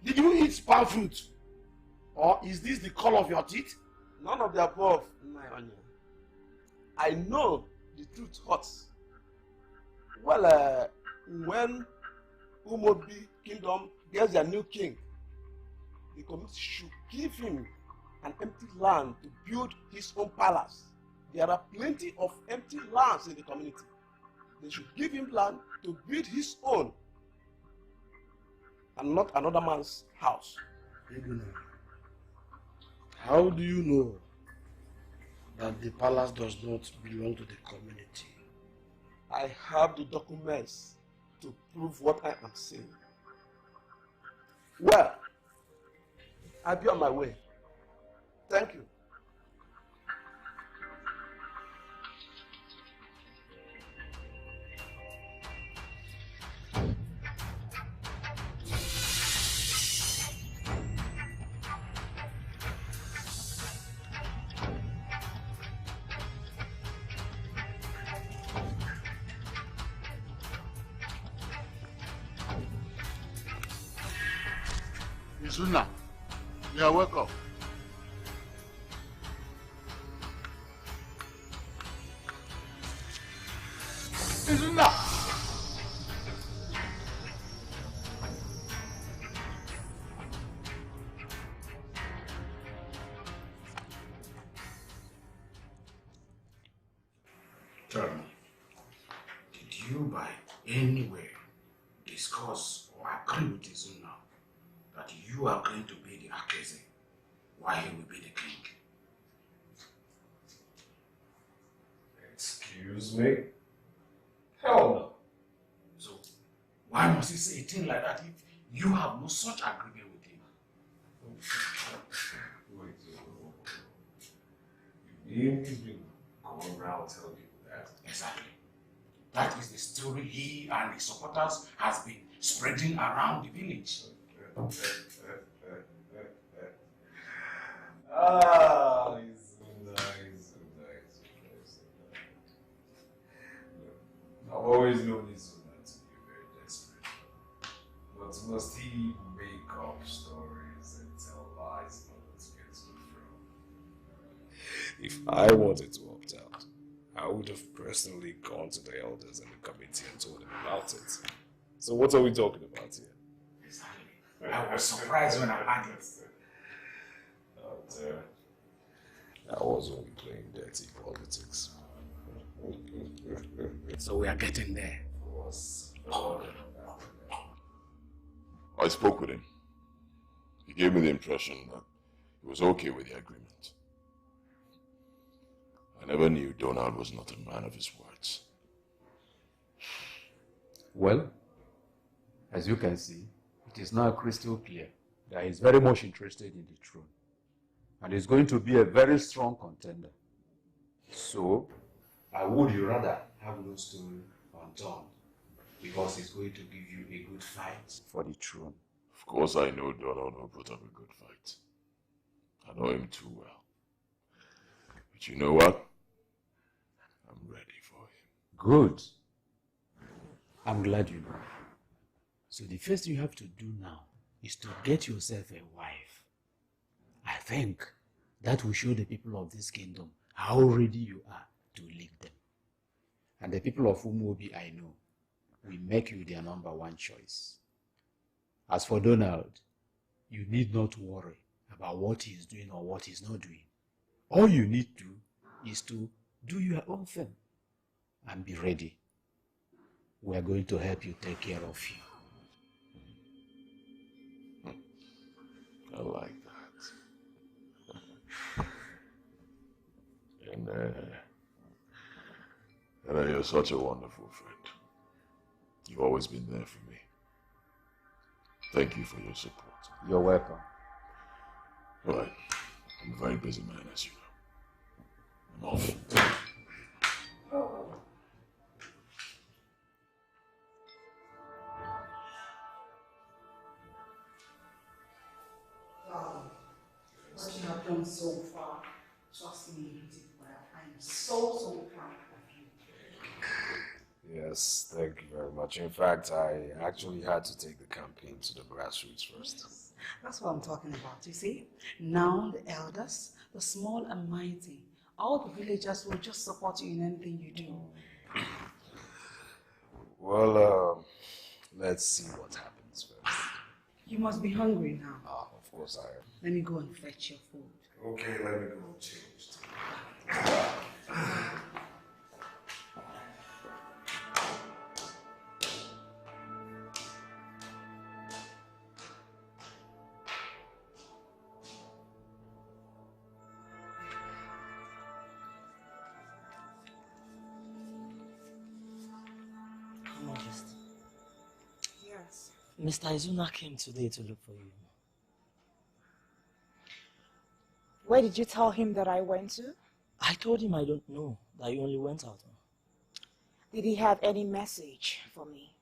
did you eat palm fruit? Or is this the color of your teeth? None of the above, Naonya. I know the truth hurts. Well, when Umobi Kingdom gets their new king, the community should give him an empty land to build his own palace. There are plenty of empty lands in the community. They should give him land to build his own and not another man's house. How do you know that the palace does not belong to the community? I have the documents to prove what I am saying. Well, I'll be on my way. Thank you. Izuna, you are welcome. Izuna! Tell me, did you by anywhere discuss or agree with Izuna that you are going to be the Akeze while he will be the king? Excuse me? Hell no. So, why must he say a thing like that if you have no such agreement with him? Wait, you mean he's been going around telling people that? Exactly. That is the story he and his supporters has been spreading around the village. Ah, he's so nice. I've always known Izuna to be very desperate. But must he make up stories and tell lies in order to get to the throne? If I wanted to opt out, I would have personally gone to the elders and the committee and told them about it. So what are we talking about here? Exactly. I was surprised when I heard it. I was only playing dirty politics. So we are getting there. I spoke with him. He gave me the impression that he was okay with the agreement. I never knew Donald was not a man of his words. Well, as you can see, it is now crystal clear that he is very much interested in the throne. And is going to be a very strong contender. So, I would rather have no stone unturned, because he's going to give you a good fight for the throne. Of course I know Donald will put up a good fight. I know him too well. But you know what? I'm ready for him. Good. I'm glad you know. So the first thing you have to do now is to get yourself a wife. I think that will show the people of this kingdom how ready you are to lead them. And the people of Umuobi, I know, will make you their #1 choice. As for Donald, you need not worry about what he is doing or what he is not doing. All you need to is to do your own thing and be ready. We are going to help you take care of you. I like that. And you're such a wonderful friend. You've always been there for me. Thank you for your support. You're welcome. All right. I'm a very busy man, as you know. I'm off. What you have done so far, trust me, you did well. I'm so proud of you. Yes, thank you very much. In fact, I actually had to take the campaign to the grassroots first. That's what I'm talking about, you see? Now the elders, the small and mighty, all the villagers will just support you in anything you do. Well, let's see what happens first. You must be hungry now. Ah, of course I am. Let me go and fetch your food. Okay, let me go change. Your Majesty, Yes. Mr. Izuna came today to look for you. Where did you tell him that I went to? I told him I don't know, that you only went out. Did he have any message for me?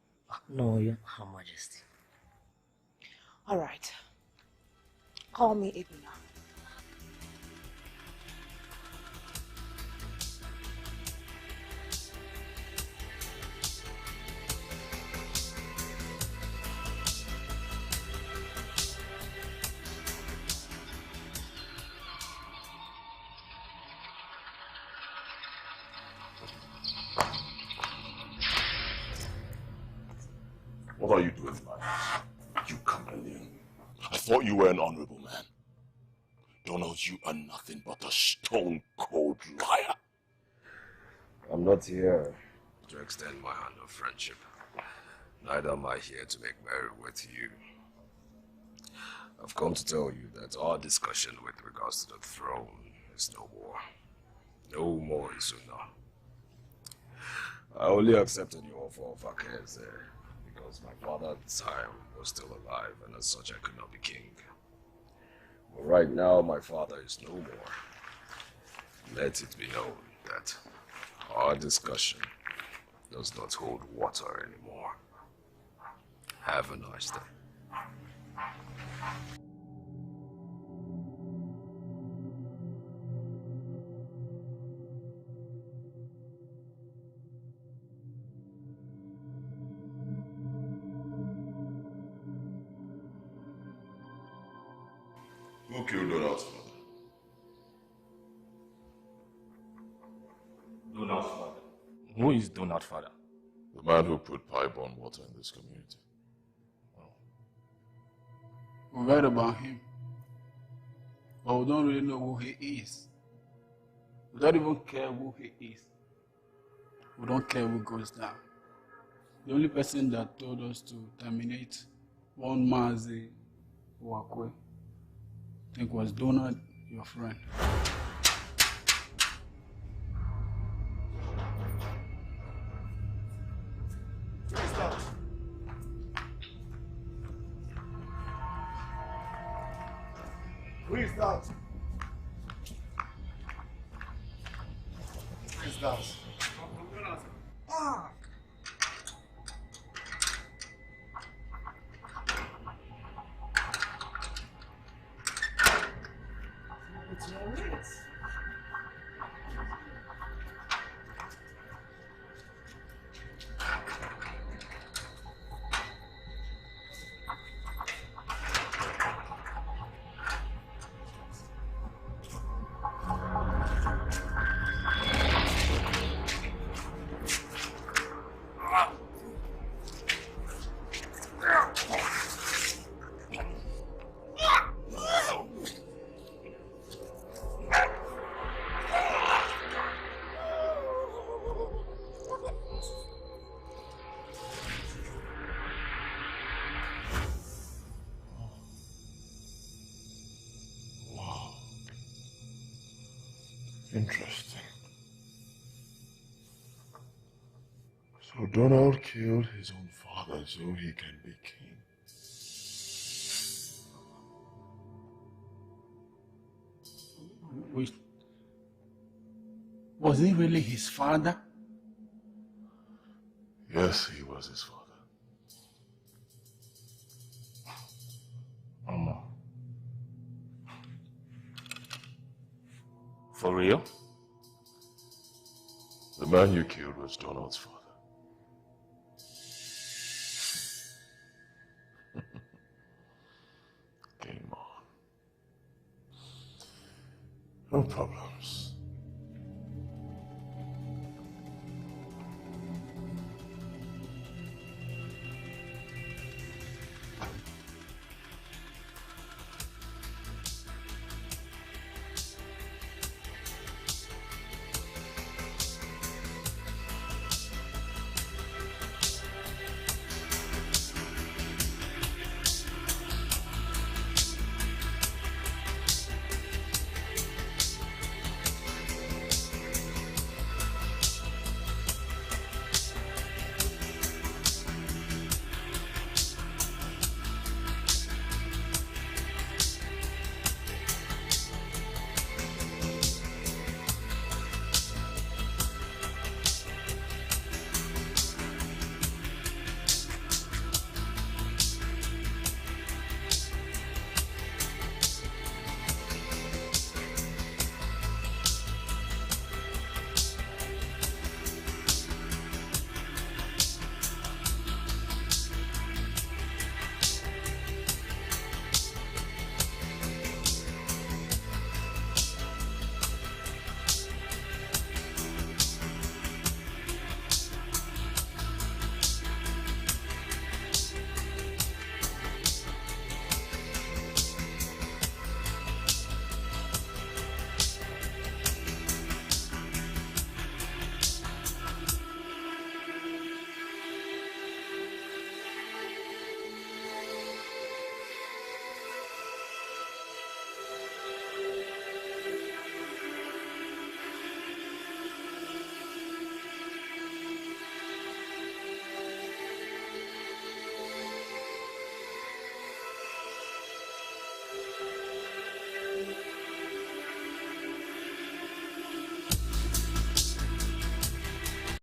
No, Your Majesty. All right. Call me Ibuna. What are you doing in my house? You chameleon. I thought you were an honorable man. Donald, you are nothing but a stone-cold liar. I'm not here to extend my hand of friendship. Neither am I here to make merry with you. I've come to tell you that our discussion with regards to the throne is no more. No more, Izuna. I only accepted your offer of Akeze because my father at the time was still alive, and as such I could not be king. But right now my father is no more. Let it be known that our discussion does not hold water anymore. Have a nice day. Who killed Donald's father? Donald's father. Who is Donald's father? The man who put pipe-borne water in this community. We read about him, but we don't really know who he is. We don't even care who he is. We don't care who goes down. The only person that told us to terminate one Mazi Wakwe, I think was Donald, your friend. Who is that? Who is that? Ah! It's your legs. Interesting. So Donald killed his own father so he can be king. Was he really his father? Yes, he was his father. Mama. For real? The man you killed was Donald's father. Game on. No problems.